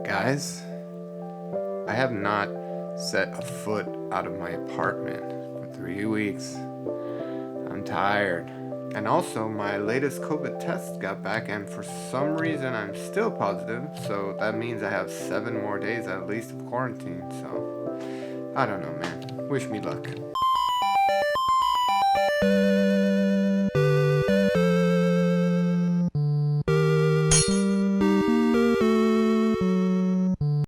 Guys, I have not set a foot out of my apartment for 3 weeks. I'm tired. And also, my latest COVID test got back, and for some reason I'm still positive, so that means I have 7 more days at least of quarantine, so I don't know, man. Wish me luck.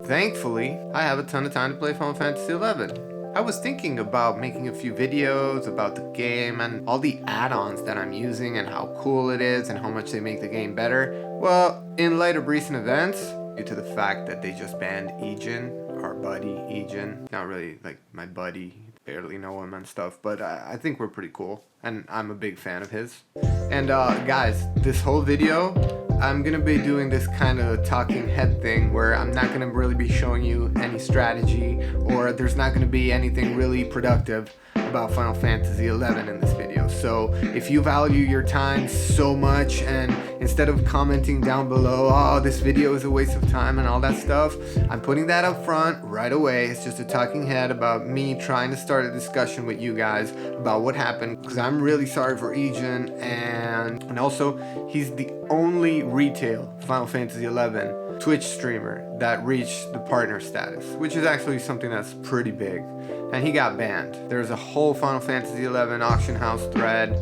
Thankfully, I have a ton of time to play Final Fantasy XI. I was thinking about making a few videos about the game and all the add-ons that I'm using and how cool it is and how much they make the game better. Well, in light of recent events, due to the fact that they just banned Ejin, our buddy Ejin, not really like my buddy, barely know him and stuff, but I think we're pretty cool and I'm a big fan of his. And guys, this whole video, I'm gonna be doing this kind of talking head thing where I'm not gonna really be showing you any strategy, or there's not gonna be anything really productive about Final Fantasy XI in this video. So if you value your time so much, and instead of commenting down below, oh, this video is a waste of time and all that stuff, I'm putting that up front right away. It's just a talking head about me trying to start a discussion with you guys about what happened, because I'm really sorry for Ejin, and also he's the only retail Final Fantasy XI Twitch streamer that reached the partner status, which is actually something that's pretty big, and he got banned. There's a whole Final Fantasy XI auction house thread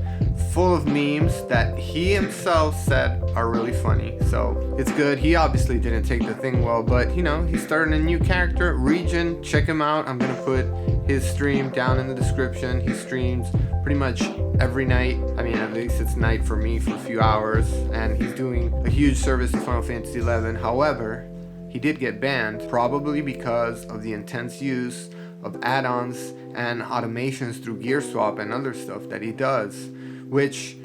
full of memes that he himself said are really funny, so it's good. He obviously didn't take the thing well, but you know, he's starting a new character, Region. Check him out. I'm gonna put his stream down in the description. He streams pretty much every night. I mean, at least it's night for me for a few hours, and he's doing a huge service to Final Fantasy XI. However, he did get banned, probably because of the intense use of add-ons and automations through gear swap and other stuff that he does, which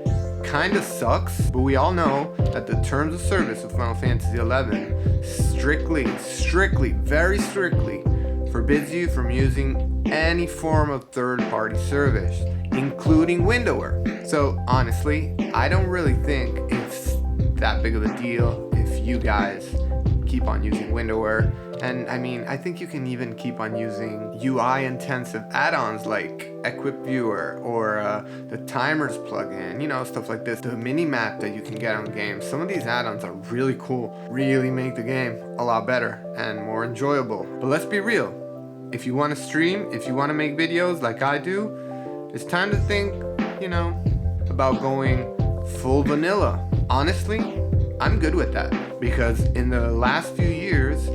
kind of sucks, but we all know that the terms of service of Final Fantasy XI strictly, very strictly forbids you from using any form of third-party service, including windowware. So honestly, I don't really think it's that big of a deal if you guys keep on using windowware. And I mean, I think you can even keep on using UI intensive add-ons like Equip Viewer or the Timers plugin, you know, stuff like this, the mini map that you can get on games. Some of these add-ons are really cool, really make the game a lot better and more enjoyable. But let's be real, if you want to stream, if you want to make videos like I do, it's time to think, you know, about going full vanilla. Honestly, I'm good with that, because in the last few years,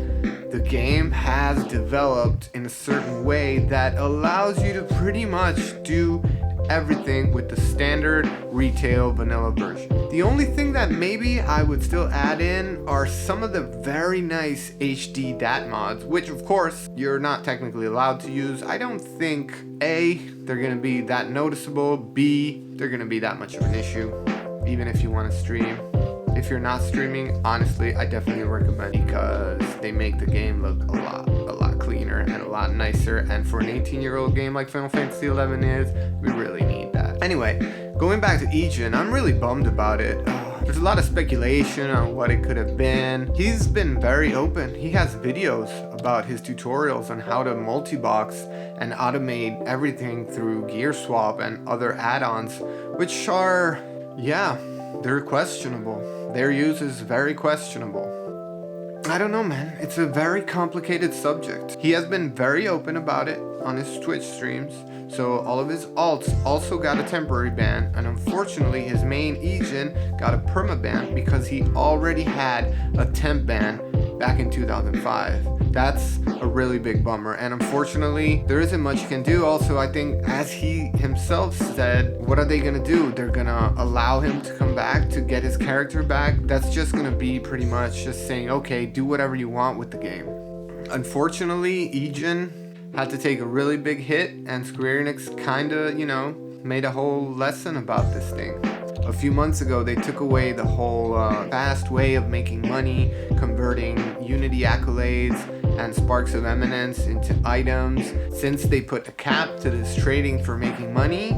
the game has developed in a certain way that allows you to pretty much do everything with the standard retail vanilla version. The only thing that maybe I would still add in are some of the very nice HD DAT mods, which of course you're not technically allowed to use. I don't think A, they're gonna be that noticeable, B, they're gonna be that much of an issue, even if you want to stream. If you're not streaming, honestly, I definitely recommend, because they make the game look a lot cleaner and a lot nicer. And for an 18-year-old game like Final Fantasy XI is, we really need that. Anyway, going back to Ejin, I'm really bummed about it. There's a lot of speculation on what it could have been. He's been very open. He has videos about his tutorials on how to multi-box and automate everything through gear swap and other add-ons, which are, yeah, they're questionable. Their use is very questionable. I don't know, man. It's a very complicated subject. He has been very open about it on his Twitch streams, so all of his alts also got a temporary ban, and unfortunately his main Ejin got a permaban because he already had a temp ban back in 2005. That's a really big bummer, and unfortunately there isn't much you can do. Also, I think, as he himself said, what are they gonna do? They're gonna allow him to come back to get his character back? That's just gonna be pretty much just saying, okay, do whatever you want with the game. Unfortunately, Ejin had to take a really big hit, and Square Enix kinda, you know, made a whole lesson about this thing. A few months ago, they took away the whole fast way of making money, converting Unity accolades and Sparks of Eminence into items. Since they put a cap to this trading for making money,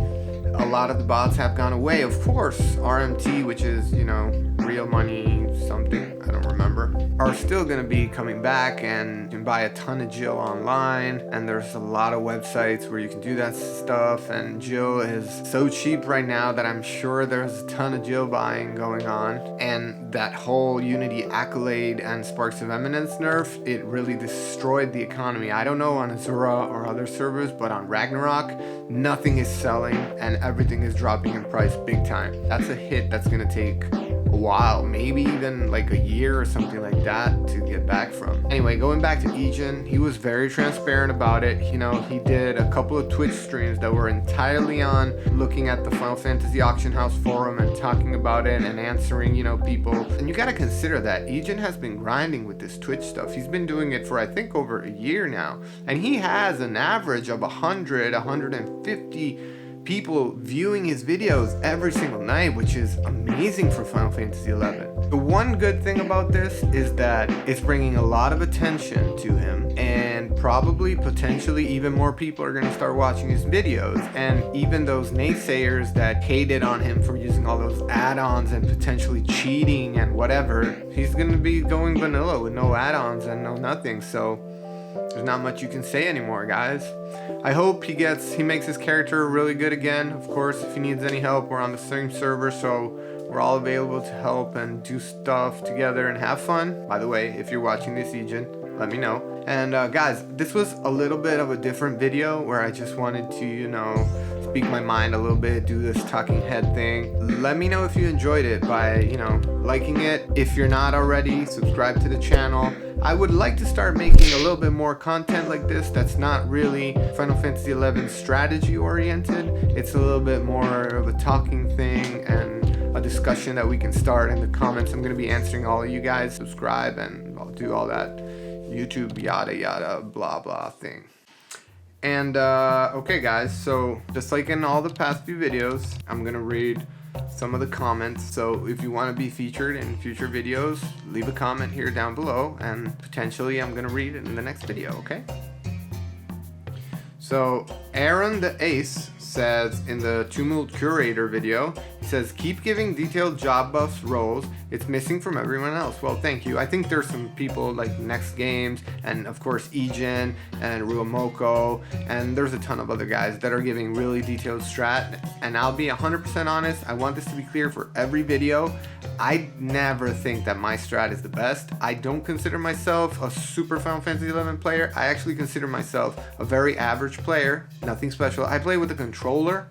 a lot of the bots have gone away. Of course, RMT, which is, you know, real money something, I don't remember, are still gonna be coming back, and you can buy a ton of Jill online, and there's a lot of websites where you can do that stuff, and Jill is so cheap right now that I'm sure there's a ton of Jill buying going on. And that whole Unity Accolade and Sparks of Eminence nerf, it really destroyed the economy. I don't know on Azura or other servers, but on Ragnarok, nothing is selling and everything is dropping in price big time. That's a hit that's gonna take a while, maybe even like a year or something like that to get back from. Anyway, going back to Ejin, he was very transparent about it. You know, he did a couple of Twitch streams that were entirely on looking at the Final Fantasy Auction House forum and talking about it and answering, you know, people. And you gotta consider that Ejin has been grinding with this Twitch stuff. He's been doing it for I think over a year now, and he has an average of 150 people viewing his videos every single night, which is amazing for Final Fantasy XI. The one good thing about this is that it's bringing a lot of attention to him, and probably potentially even more people are going to start watching his videos. And even those naysayers that hated on him for using all those add-ons and potentially cheating and whatever, he's going to be going vanilla with no add-ons and no nothing. So there's not much you can say anymore, guys. I hope he makes his character really good again. Of course, if he needs any help, we're on the same server, so we're all available to help and do stuff together and have fun. By the way, if you're watching this, Ejin, let me know. And guys, this was a little bit of a different video where I just wanted to, you know, speak my mind a little bit, do this talking head thing. Let me know if you enjoyed it by, you know, liking it. If you're not already, subscribe to the channel. I would like to start making a little bit more content like this that's not really Final Fantasy XI strategy oriented. It's a little bit more of a talking thing and a discussion that we can start in the comments. I'm going to be answering all of you guys. Subscribe and I'll do all that YouTube yada yada blah blah thing. And okay guys, so just like in all the past few videos, I'm going to read some of the comments. So if you want to be featured in future videos, leave a comment here down below and potentially I'm gonna read it in the next video, okay? So Aaron the Ace says in the Tumult Curator video, he says, keep giving detailed job buffs roles. It's missing from everyone else. Well, thank you. I think there's some people like Next Games and of course Ejin and Ruamoko, and there's a ton of other guys that are giving really detailed strat. And I'll be 100% honest, I want this to be clear for every video. I never think that my strat is the best. I don't consider myself a super Final Fantasy XI player. I actually consider myself a very average player, nothing special. I play with a controller.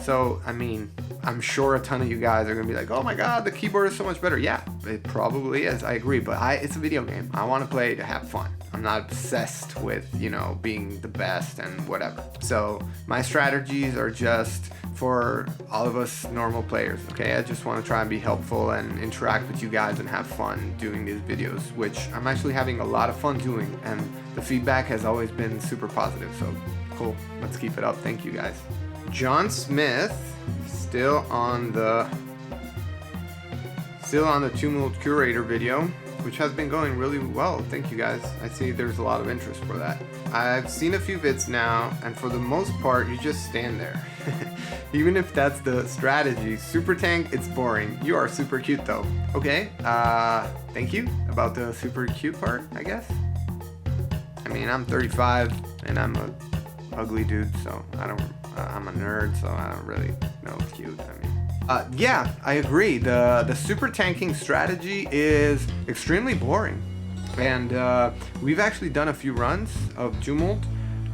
So, I mean, I'm sure a ton of you guys are going to be like, oh my god, the keyboard is so much better. Yeah, it probably is. I agree. But it's a video game. I want to play to have fun. I'm not obsessed with, you know, being the best and whatever. So, my strategies are just for all of us normal players, okay? I just want to try and be helpful and interact with you guys and have fun doing these videos, which I'm actually having a lot of fun doing. And the feedback has always been super positive. So, cool. Let's keep it up. Thank you, guys. John Smith, still on the Tumult Curator video, which has been going really well. Thank you guys. I see there's a lot of interest for that. I've seen a few vids now, and for the most part, you just stand there. Even if that's the strategy. Super tank, it's boring. You are super cute though. Okay, thank you about the super cute part, I guess. I mean, I'm 35 and I'm a ugly dude, so I'm a nerd, so I don't really know cute. I mean, yeah, I agree. The super tanking strategy is extremely boring, and we've actually done a few runs of Tumult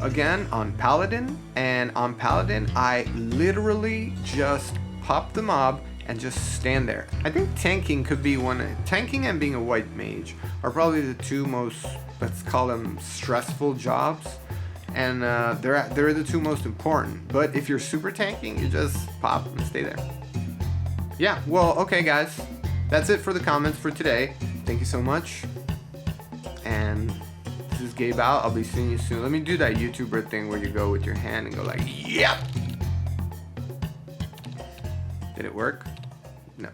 again on Paladin, and on Paladin I literally just pop the mob and just stand there. I think tanking could be tanking and being a white mage are probably the two most, let's call them, stressful jobs. And they're the two most important. But if you're super tanking, you just pop and stay there. Yeah, well, okay guys. That's it for the comments for today. Thank you so much. And this is Gabe out. I'll be seeing you soon. Let me do that YouTuber thing where you go with your hand and go like, yep! Did it work? No.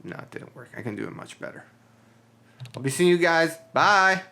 No, it didn't work. I can do it much better. I'll be seeing you guys. Bye!